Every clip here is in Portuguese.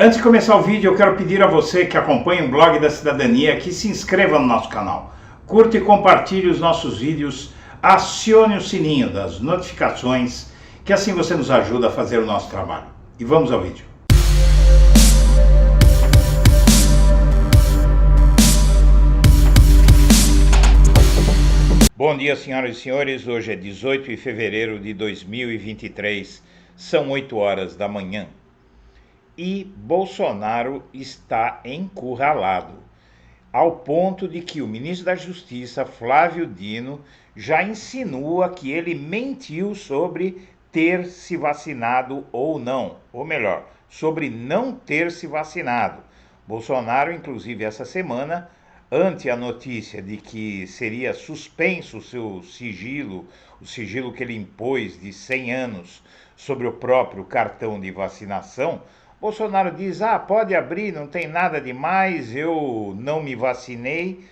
Antes de começar o vídeo, eu quero pedir a você que acompanha o Blog da Cidadania que se inscreva no nosso canal, curta e compartilhe os nossos vídeos, acione o sininho das notificações, que assim você nos ajuda a fazer o nosso trabalho. E vamos ao vídeo. Bom dia, senhoras e senhores. Hoje é 18 de fevereiro de 2023, são 8 horas da manhã. E Bolsonaro está encurralado, ao ponto de que o ministro da Justiça, Flávio Dino, já insinua que ele mentiu sobre ter se vacinado ou não, ou melhor, sobre não ter se vacinado. Bolsonaro, inclusive, essa semana, ante a notícia de que seria suspenso o seu sigilo, o sigilo que ele impôs de 100 anos sobre o próprio cartão de vacinação, Bolsonaro diz, pode abrir, não tem nada demais, eu não me vacinei.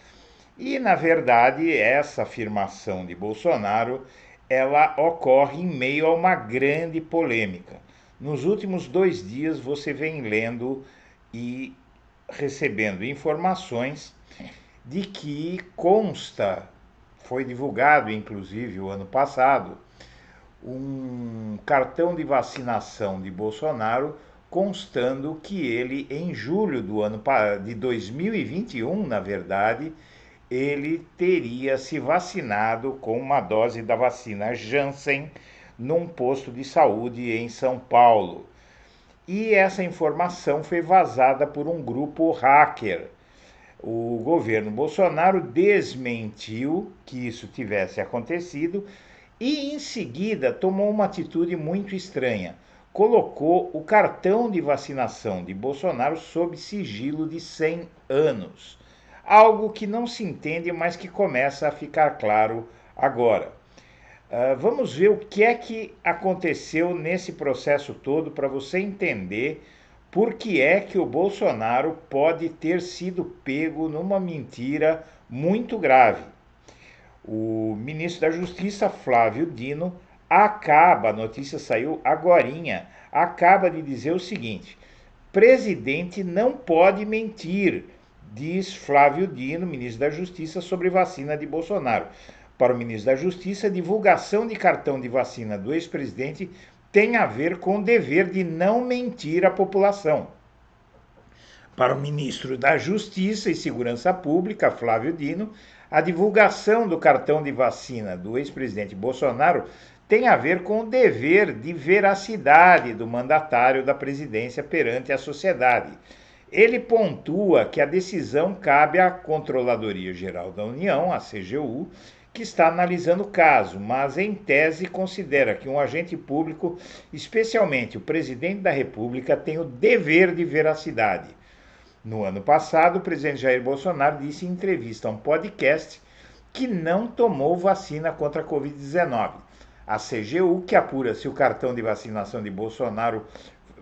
E, na verdade, essa afirmação de Bolsonaro, ela ocorre em meio a uma grande polêmica. Nos últimos 2 dias, você vem lendo e recebendo informações de que consta, foi divulgado inclusive o ano passado, um cartão de vacinação de Bolsonaro constando que ele, em julho de 2021, na verdade, ele teria se vacinado com uma dose da vacina Janssen num posto de saúde em São Paulo. E essa informação foi vazada por um grupo hacker. O governo Bolsonaro desmentiu que isso tivesse acontecido e, em seguida, tomou uma atitude muito estranha. Colocou o cartão de vacinação de Bolsonaro sob sigilo de 100 anos. Algo que não se entende, mas que começa a ficar claro agora. Vamos ver o que é que aconteceu nesse processo todo para você entender por que é que o Bolsonaro pode ter sido pego numa mentira muito grave. O ministro da Justiça, Flávio Dino, a notícia saiu agorinha, acaba de dizer o seguinte: presidente não pode mentir, diz Flávio Dino, ministro da Justiça, sobre vacina de Bolsonaro. Para o ministro da Justiça, a divulgação de cartão de vacina do ex-presidente tem a ver com o dever de não mentir à população. Para o ministro da Justiça e Segurança Pública, Flávio Dino, a divulgação do cartão de vacina do ex-presidente Bolsonaro tem a ver com o dever de veracidade do mandatário da presidência perante a sociedade. Ele pontua que a decisão cabe à Controladoria Geral da União, a CGU, que está analisando o caso, mas em tese considera que um agente público, especialmente o presidente da República, tem o dever de veracidade. No ano passado, o presidente Jair Bolsonaro disse em entrevista a um podcast que não tomou vacina contra a Covid-19. A CGU, que apura se o cartão de vacinação de Bolsonaro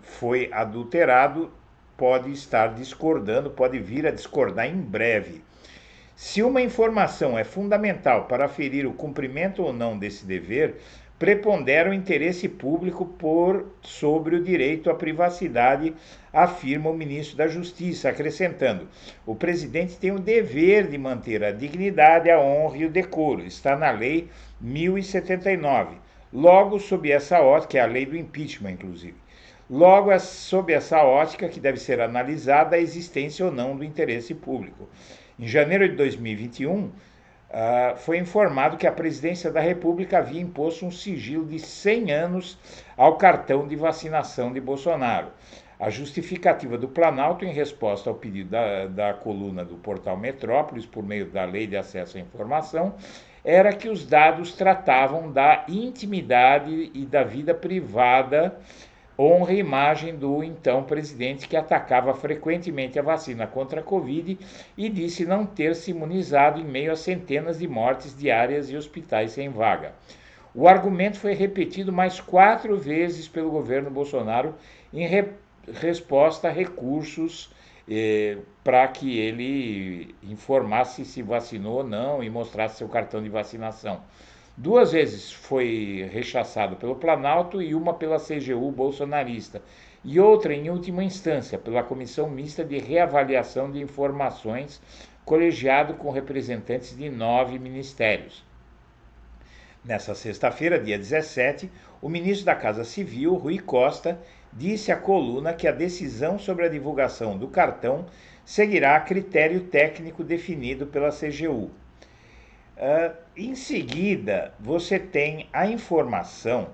foi adulterado, pode estar discordando, pode vir a discordar em breve. Se uma informação é fundamental para aferir o cumprimento ou não desse dever, prepondera o interesse público sobre o direito à privacidade, afirma o ministro da Justiça, acrescentando: o presidente tem o dever de manter a dignidade, a honra e o decoro. Está na Lei 1079. Logo, sob essa ótica, que é a lei do impeachment, inclusive. Logo, sob essa ótica que deve ser analisada a existência ou não do interesse público. Em janeiro de 2021, foi informado que a presidência da República havia imposto um sigilo de 100 anos ao cartão de vacinação de Bolsonaro. A justificativa do Planalto, em resposta ao pedido da coluna do portal Metrópolis, por meio da Lei de Acesso à Informação, era que os dados tratavam da intimidade e da vida privada, honra e imagem do então presidente, que atacava frequentemente a vacina contra a Covid e disse não ter se imunizado em meio a centenas de mortes diárias e hospitais sem vaga. O argumento foi repetido mais 4 vezes pelo governo Bolsonaro em resposta a recursos para que ele informasse se vacinou ou não e mostrasse seu cartão de vacinação. 2 vezes foi rechaçado pelo Planalto e uma pela CGU bolsonarista. e outra em última instância, pela Comissão Mista de Reavaliação de Informações, colegiado com representantes de 9 ministérios. Nessa sexta-feira, dia 17, o ministro da Casa Civil, Rui Costa, disse à coluna que a decisão sobre a divulgação do cartão seguirá a critério técnico definido pela CGU. Em seguida, você tem a informação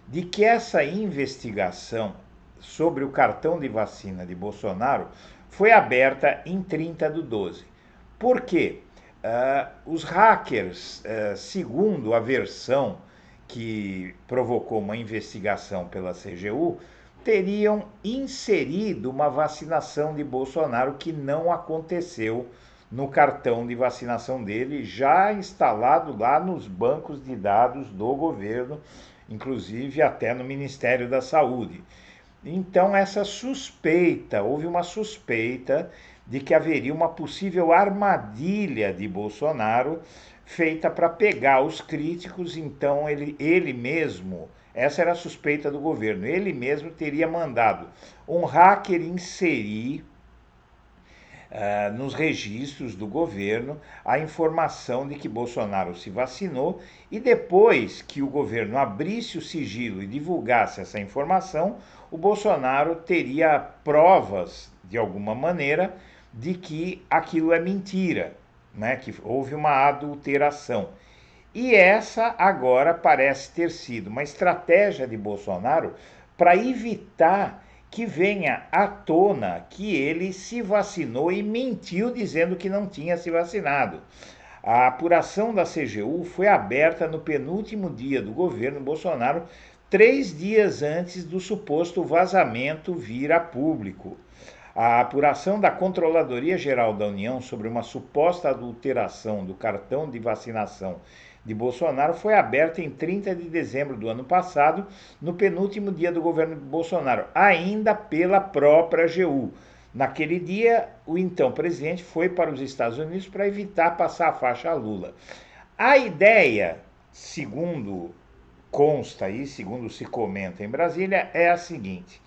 de que essa investigação sobre o cartão de vacina de Bolsonaro foi aberta em 30/12. Por quê? Os hackers, segundo a versão que provocou uma investigação pela CGU, teriam inserido uma vacinação de Bolsonaro que não aconteceu no cartão de vacinação dele, já instalado lá nos bancos de dados do governo, inclusive até no Ministério da Saúde. Então, houve uma suspeita de que haveria uma possível armadilha de Bolsonaro feita para pegar os críticos. Então ele mesmo, essa era a suspeita do governo, ele mesmo teria mandado um hacker inserir nos registros do governo a informação de que Bolsonaro se vacinou, e depois que o governo abrisse o sigilo e divulgasse essa informação, o Bolsonaro teria provas, de alguma maneira, de que aquilo é mentira, né? Que houve uma adulteração. E essa agora parece ter sido uma estratégia de Bolsonaro para evitar que venha à tona que ele se vacinou e mentiu dizendo que não tinha se vacinado. A apuração da CGU foi aberta no penúltimo dia do governo Bolsonaro, 3 dias antes do suposto vazamento vir a público. A apuração da Controladoria Geral da União sobre uma suposta adulteração do cartão de vacinação de Bolsonaro foi aberta em 30 de dezembro do ano passado, no penúltimo dia do governo de Bolsonaro, ainda pela própria AGU. Naquele dia, o então presidente foi para os Estados Unidos para evitar passar a faixa a Lula. A ideia, segundo consta e segundo se comenta em Brasília, é a seguinte: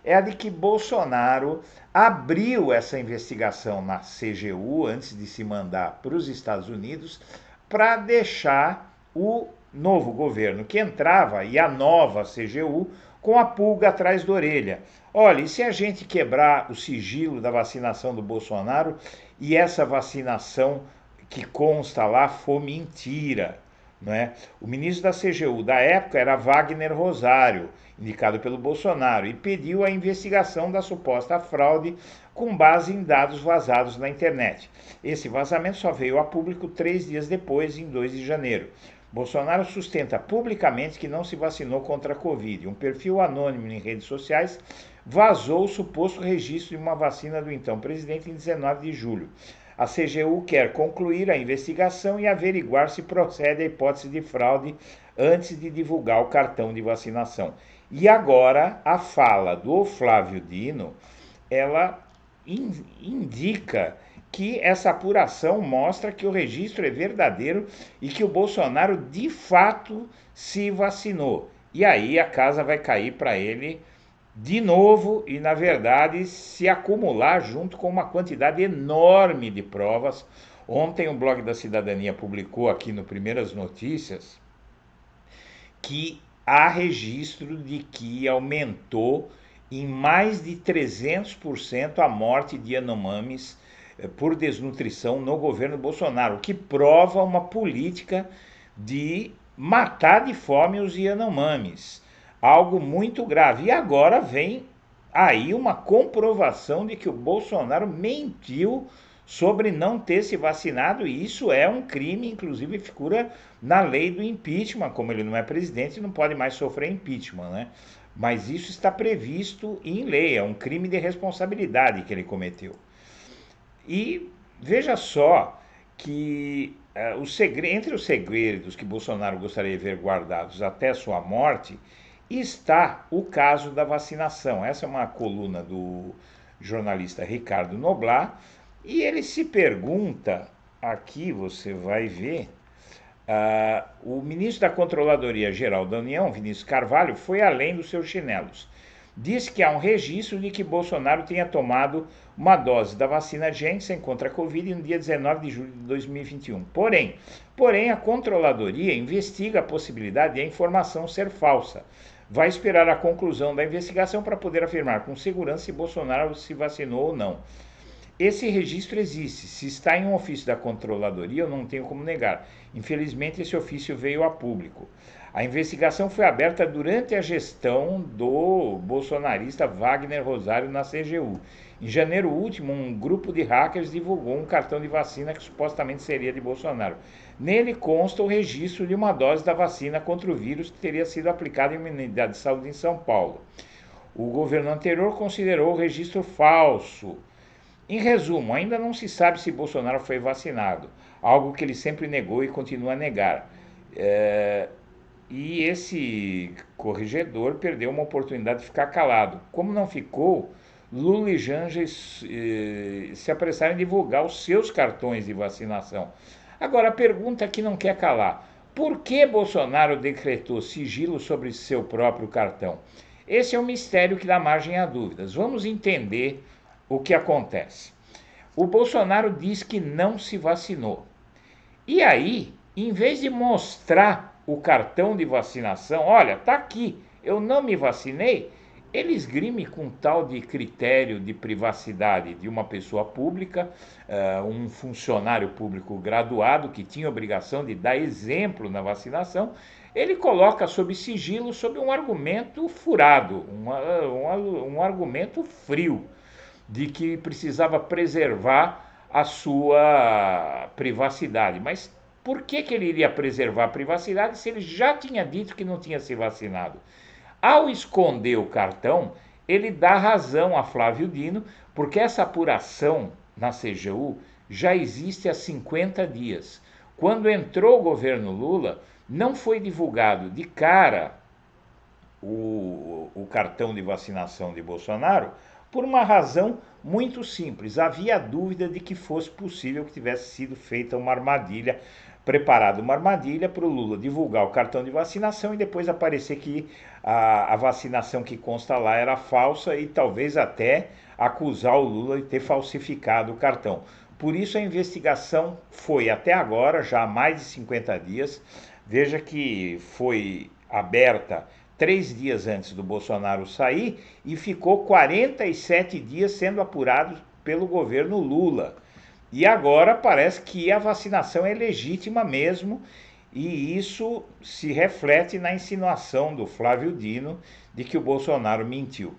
é a de que Bolsonaro abriu essa investigação na CGU antes de se mandar para os Estados Unidos, para deixar o novo governo que entrava e a nova CGU com a pulga atrás da orelha. Olha, e se a gente quebrar o sigilo da vacinação do Bolsonaro e essa vacinação que consta lá for mentira? Não é? O ministro da CGU da época era Wagner Rosário, indicado pelo Bolsonaro, e pediu a investigação da suposta fraude com base em dados vazados na internet. Esse vazamento só veio a público 3 dias depois, em 2 de janeiro. Bolsonaro sustenta publicamente que não se vacinou contra a Covid. Um perfil anônimo em redes sociais vazou o suposto registro de uma vacina do então presidente em 19 de julho. A CGU quer concluir a investigação e averiguar se procede a hipótese de fraude antes de divulgar o cartão de vacinação. E agora a fala do Flávio Dino, ela indica que essa apuração mostra que o registro é verdadeiro e que o Bolsonaro de fato se vacinou. E aí a casa vai cair para ele de novo e, na verdade, se acumular junto com uma quantidade enorme de provas. Ontem o Blog da Cidadania publicou aqui no Primeiras Notícias que há registro de que aumentou em mais de 300% a morte de Yanomamis por desnutrição no governo Bolsonaro, o que prova uma política de matar de fome os Yanomamis. Algo muito grave. E agora vem aí uma comprovação de que o Bolsonaro mentiu sobre não ter se vacinado, e isso é um crime, inclusive figura na lei do impeachment. Como ele não é presidente, não pode mais sofrer impeachment, né? Mas isso está previsto em lei, é um crime de responsabilidade que ele cometeu. E veja só que entre os segredos que Bolsonaro gostaria de ver guardados até sua morte está o caso da vacinação. Essa é uma coluna do jornalista Ricardo Noblat, e ele se pergunta, aqui você vai ver, o ministro da Controladoria Geral da União, Vinícius Carvalho, foi além dos seus chinelos. diz que há um registro de que Bolsonaro tenha tomado uma dose da vacina Janssen contra a Covid no dia 19 de julho de 2021. Porém, a controladoria investiga a possibilidade de a informação ser falsa. Vai esperar a conclusão da investigação para poder afirmar com segurança se Bolsonaro se vacinou ou não. Esse registro existe. Se está em um ofício da controladoria, eu não tenho como negar. Infelizmente, esse ofício veio a público. A investigação foi aberta durante a gestão do bolsonarista Wagner Rosário na CGU. Em janeiro último, um grupo de hackers divulgou um cartão de vacina que supostamente seria de Bolsonaro. Nele consta o registro de uma dose da vacina contra o vírus que teria sido aplicada em uma unidade de saúde em São Paulo. O governo anterior considerou o registro falso. Em resumo, ainda não se sabe se Bolsonaro foi vacinado, algo que ele sempre negou e continua a negar. E esse corregedor perdeu uma oportunidade de ficar calado. Como não ficou, Lula e Janja se apressaram em divulgar os seus cartões de vacinação. Agora, a pergunta que não quer calar: por que Bolsonaro decretou sigilo sobre seu próprio cartão? Esse é um mistério que dá margem a dúvidas. Vamos entender o que acontece. O Bolsonaro diz que não se vacinou. E aí, em vez de mostrar o cartão de vacinação, olha, tá aqui, eu não me vacinei, ele esgrime com tal de critério de privacidade de uma pessoa pública, um funcionário público graduado que tinha obrigação de dar exemplo na vacinação, ele coloca sob sigilo sob um argumento furado, um argumento frio, de que precisava preservar a sua privacidade. Mas por que ele iria preservar a privacidade se ele já tinha dito que não tinha se vacinado? Ao esconder o cartão, ele dá razão a Flávio Dino, porque essa apuração na CGU já existe há 50 dias. Quando entrou o governo Lula, não foi divulgado de cara o cartão de vacinação de Bolsonaro, por uma razão muito simples. Havia dúvida de que fosse possível que tivesse sido feita uma armadilha, preparada uma armadilha para o Lula divulgar o cartão de vacinação e depois aparecer que a vacinação que consta lá era falsa e talvez até acusar o Lula de ter falsificado o cartão. Por isso a investigação foi até agora, já há mais de 50 dias, veja que foi aberta 3 dias antes do Bolsonaro sair e ficou 47 dias sendo apurado pelo governo Lula. E agora parece que a vacinação é legítima mesmo, e isso se reflete na insinuação do Flávio Dino de que o Bolsonaro mentiu.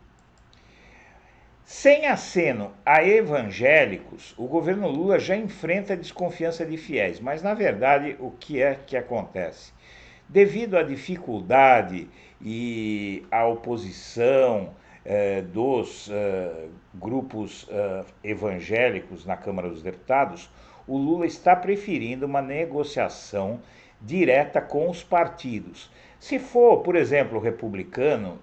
Sem aceno a evangélicos, o governo Lula já enfrenta a desconfiança de fiéis, mas na verdade o que é que acontece? Devido à dificuldade e à oposição dos grupos evangélicos na Câmara dos Deputados, o Lula está preferindo uma negociação direta com os partidos. Se for, por exemplo, republicanos,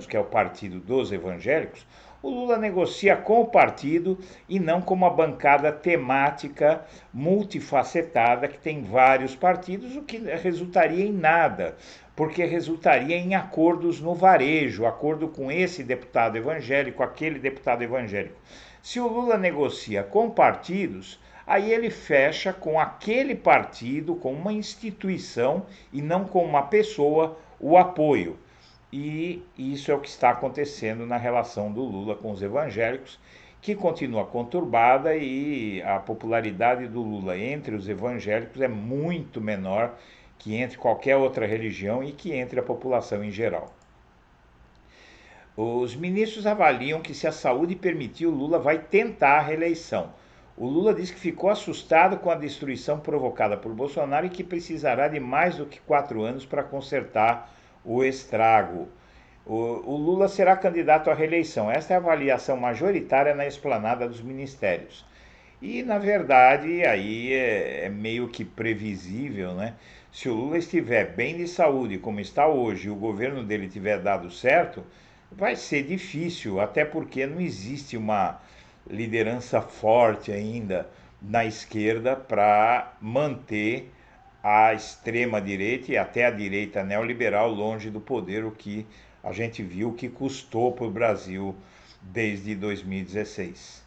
que é o partido dos evangélicos, o Lula negocia com o partido e não com uma bancada temática multifacetada que tem vários partidos, o que resultaria em nada, porque resultaria em acordos no varejo, acordo com esse deputado evangélico, aquele deputado evangélico. Se o Lula negocia com partidos, aí ele fecha com aquele partido, com uma instituição e não com uma pessoa, o apoio. E isso é o que está acontecendo na relação do Lula com os evangélicos, que continua conturbada, e a popularidade do Lula entre os evangélicos é muito menor que entre qualquer outra religião e que entre a população em geral. Os ministros avaliam que, se a saúde permitir, o Lula vai tentar a reeleição. O Lula diz que ficou assustado com a destruição provocada por Bolsonaro e que precisará de mais do que 4 anos para consertar o estrago. O Lula será candidato à reeleição. Esta é a avaliação majoritária na esplanada dos ministérios. E, na verdade, aí é meio que previsível, né? Se o Lula estiver bem de saúde, como está hoje, e o governo dele tiver dado certo, vai ser difícil, até porque não existe uma liderança forte ainda na esquerda para manter a extrema-direita e até a direita neoliberal longe do poder, o que a gente viu que custou para o Brasil desde 2016.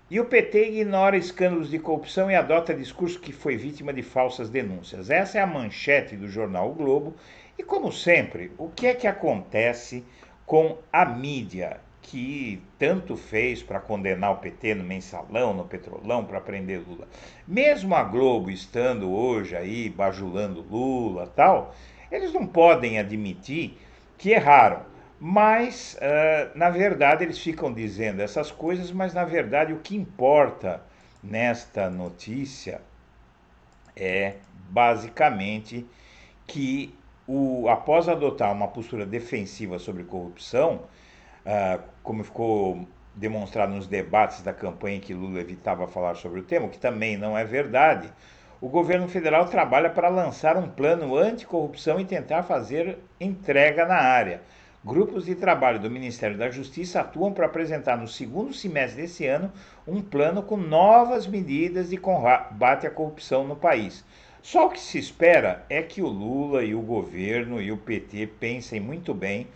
E o PT ignora escândalos de corrupção e adota discurso que foi vítima de falsas denúncias. Essa é a manchete do jornal O Globo. E como sempre, o que é que acontece com a mídia, que tanto fez para condenar o PT no Mensalão, no Petrolão, para prender Lula? Mesmo a Globo estando hoje aí bajulando Lula e tal, eles não podem admitir que erraram. Mas, na verdade, eles ficam dizendo essas coisas, mas na verdade o que importa nesta notícia é basicamente que, após adotar uma postura defensiva sobre corrupção, como ficou demonstrado nos debates da campanha que Lula evitava falar sobre o tema, o que também não é verdade, o governo federal trabalha para lançar um plano anticorrupção e tentar fazer entrega na área. Grupos de trabalho do Ministério da Justiça atuam para apresentar no segundo semestre desse ano um plano com novas medidas de combate à corrupção no país. Só o que se espera é que o Lula e o governo e o PT pensem muito bem,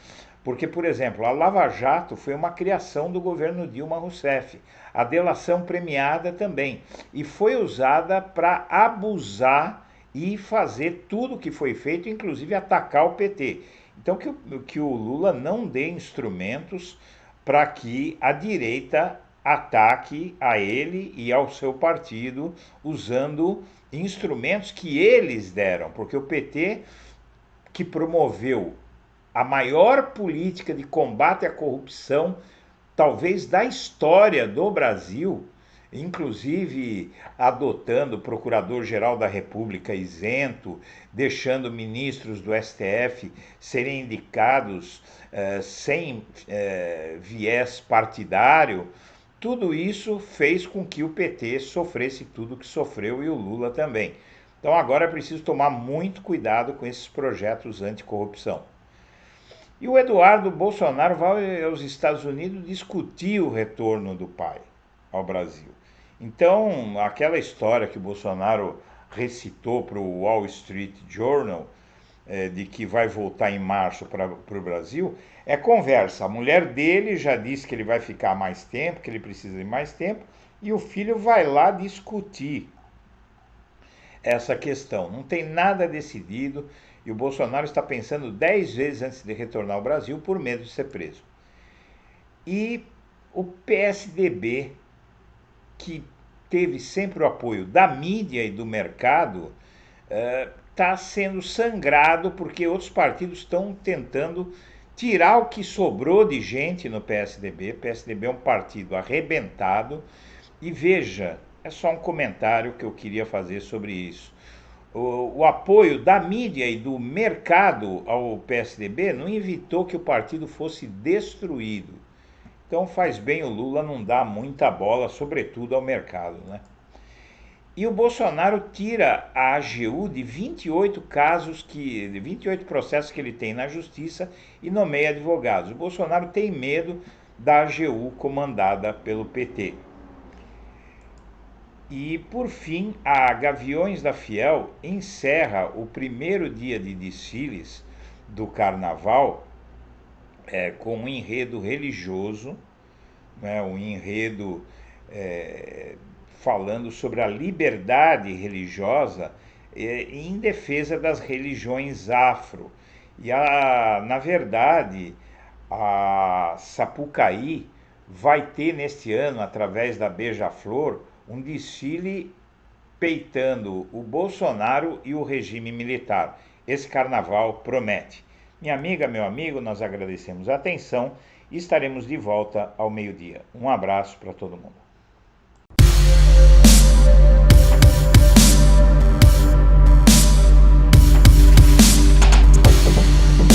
porque, por exemplo, a Lava Jato foi uma criação do governo Dilma Rousseff, a delação premiada também, e foi usada para abusar e fazer tudo o que foi feito, inclusive atacar o PT. Então, que o Lula não dê instrumentos para que a direita ataque a ele e ao seu partido usando instrumentos que eles deram, porque o PT, que promoveu a maior política de combate à corrupção, talvez da história do Brasil, inclusive adotando o Procurador-Geral da República isento, deixando ministros do STF serem indicados sem viés partidário. Tudo isso fez com que o PT sofresse tudo o que sofreu e o Lula também. Então agora é preciso tomar muito cuidado com esses projetos anticorrupção. E o Eduardo Bolsonaro vai aos Estados Unidos discutir o retorno do pai ao Brasil. Então, aquela história que o Bolsonaro recitou para o Wall Street Journal, de que vai voltar em março para o Brasil, é conversa. A mulher dele já disse que ele vai ficar mais tempo, que ele precisa de mais tempo, e o filho vai lá discutir essa questão. Não tem nada decidido e o Bolsonaro está pensando 10 vezes antes de retornar ao Brasil por medo de ser preso. E o PSDB, que teve sempre o apoio da mídia e do mercado, está sendo sangrado porque outros partidos estão tentando tirar o que sobrou de gente no PSDB. O PSDB é um partido arrebentado. E veja, é só um comentário que eu queria fazer sobre isso. O apoio da mídia e do mercado ao PSDB não evitou que o partido fosse destruído. Então faz bem o Lula não dar muita bola, sobretudo ao mercado, né? E o Bolsonaro tira a AGU de 28 processos que ele tem na justiça e nomeia advogados. O Bolsonaro tem medo da AGU comandada pelo PT. E, por fim, a Gaviões da Fiel encerra o primeiro dia de desfiles do Carnaval com um enredo religioso, né, um enredo falando sobre a liberdade religiosa em defesa das religiões afro. E, na verdade, a Sapucaí vai ter neste ano, através da Beija-Flor, um desfile peitando o Bolsonaro e o regime militar. Esse carnaval promete. Minha amiga, meu amigo, nós agradecemos a atenção e estaremos de volta ao meio-dia. Um abraço para todo mundo.